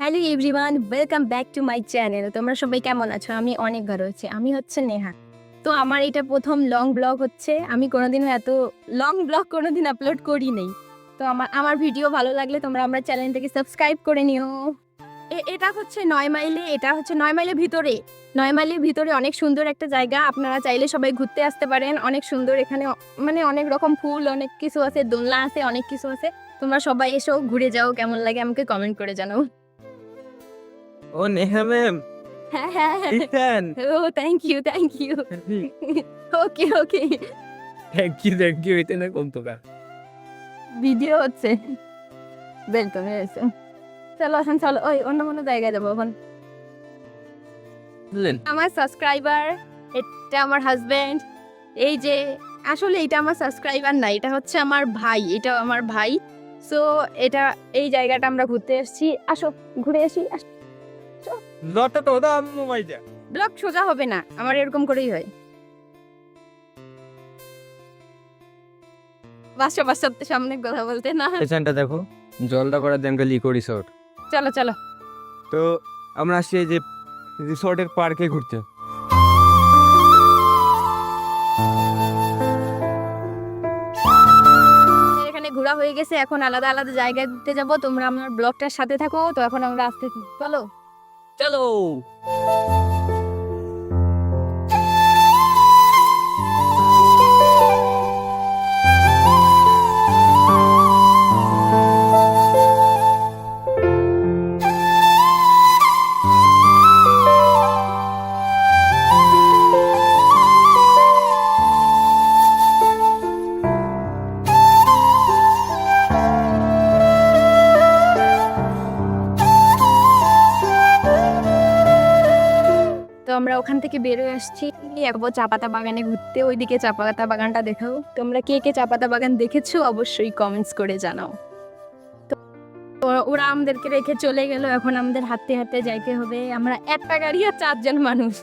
Hello everyone, welcome back to my channel. তোমরা সবাই কেমন আছো? আমি অনেক ভালো আছি। আমি হচ্ছে নেহা। তো আমার এটা প্রথম লং ব্লগ হচ্ছে। আমি কোনোদিনও এত লং ব্লগ কোনোদিন আপলোড করি নাই। তো আমার ভিডিও ভালো লাগলে তোমরা আমার চ্যানেলটাকে সাবস্ক্রাইব করে নিও। এটা হচ্ছে 9 মাইলে, এটা হচ্ছে 9 মাইলের ভিতরে। 9 মাইলের ভিতরে অনেক সুন্দর একটা জায়গা। আপনারা চাইলে সবাই ঘুরতে আসতে পারেন। অনেক সুন্দর এখানে, মানে অনেক রকম ফুল, অনেক কিছু আছে, দোলনা আছে, অনেক কিছু আছে। তোমরা সবাই এসো, ঘুরে যাও। কেমন লাগে আমাকে কমেন্ট করে জানাও। ও নেহা ম্যাম, হ্যাঁ হ্যাঁ হ্যাঁ। Big fan. ও thank you thank you. Okay okay, thank you এটা না কোন তোকা ভিডিও হচ্ছে। ওয়েলকাম এসো। চলো এখন চলো, ওই অন্য কোনো জায়গায় যাবো এখন। বুঝলেন? আমার সাবস্ক্রাইবার, এটা আমার হাজবেন্ড। এই যে আসলে এটা আমার সাবস্ক্রাইবার না, এটা হচ্ছে আমার ভাই, এটা আমার ভাই। সো এটা, এই জায়গাটা আমরা ঘুরতে এসেছি। আসো ঘুরে আসি। লটা তো দা মোবাইলটা। ব্লগ সোজা হবে না, আমার এরকম করেই হয়। বাসা সামনে কথা বলতে না। পেছনটা দেখো, জলটা করা দেন লিকো রিসোর্ট। চলো চলো। তো আমরা আসছি এই যে রিসোর্টের পার্কে ঘুরতে। এখানে ঘোরা হয়ে গেছে, এখন আলাদা আলাদা জায়গায় ঘুরতে যাব। তোমরা আমার ব্লগটার সাথে থাকো। তো এখন আমরা আসতেছি, চলো চলো। তো আমরা ওখান থেকে বেরোয় আসছি, একবার চা পাতা বাগানে ঘুরতে। ওইদিকে চা পাতা বাগানটা দেখাও। তোমরা কে কে চা পাতা বাগান দেখেছো অবশ্যই কমেন্টস করে জানাও। তো ওরা আমাদেরকে রেখে চলে গেল, এখন আমাদের হাঁটতে হাঁটতে যাইতে হবে। আমরা একটা গাড়ি আর 4 জন মানুষ,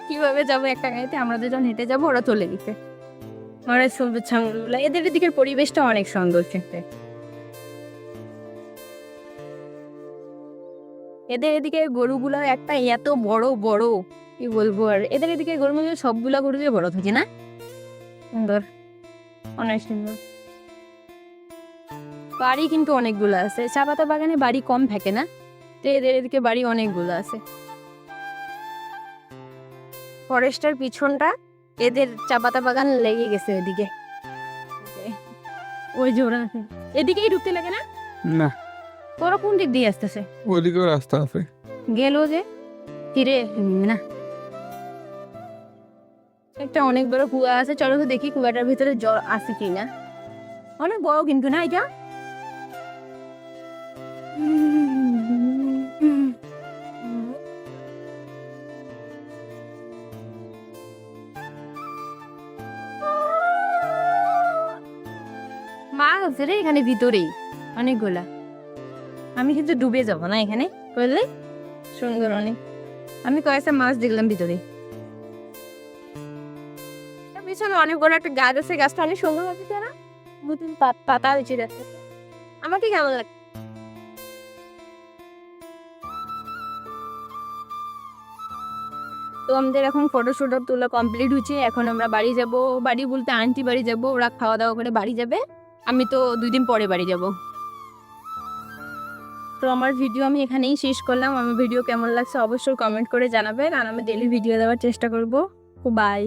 কিভাবে যাবো একটা গাড়িতে? আমরা দুজন হেঁটে যাবো, ওরা চলে দিতে। ওরা শুভেচ্ছা, এদের দিকের পরিবেশটা অনেক সুন্দর দেখতে। এদের এদিকে গরুগুলো একটা এত বড় বড়, কি বলবো আর। এদের এদিকে গরুগুলো, সবগুলা গরু দিয়ে বড় থাকে না? সুন্দর, অনেক সুন্দর। বাড়ি কিন্তু অনেকগুলো আছে। চা পাতা বাগানে বাড়ি কম থাকে না, তো এদের এদিকে বাড়ি অনেকগুলো আছে। ফরেস্টের পিছনটা এদের চা পাতা বাগান লেগে গেছে এদিকে। ওই যে ওরা এদিকেই ঢুকতে লাগে না? না, ওরা কোন দিক দিয়ে আসতেছে? ওদিকেও রাস্তা আছে। গেল যে ফিরে না। একটা অনেক বড় কুয়া আছে, চলো তো দেখি কুয়াটার ভিতরে জল আছে কিনা। অনেক বড় কিন্তু না এটা। মাছ আছে রে এখানে ভিতরেই অনেকগুলা। আমি কিন্তু ডুবে যাব না এখানে, বুঝলে? সুন্দর অনেক। আমি কয়েকটা মাছ দেখলাম ভিতরে। পিছনে অনেক বড় একটা গাছ আছে, গাছটা অনেক সুন্দর লাগছে না? নতুন পাতা হয়েছে গাছটা। আমাকে কেমন লাগে? তো আমাদের এখন ফটোশুট তোলা কমপ্লিট হচ্ছে। এখন আমরা বাড়ি যাব। বাড়ি বলতে আন্টি বাড়ি যাব, ওরা খাওয়া দাওয়া করে বাড়ি যাবে। আমি তো 2 দিন পরে বাড়ি যাব। তো আমার ভিডিও আমি এখানেই শেষ করলাম। আমার ভিডিও কেমন লাগছে অবশ্যই কমেন্ট করে জানাবেন, আর আমি ডেইলি ভিডিও দেওয়ার চেষ্টা করব। বাই।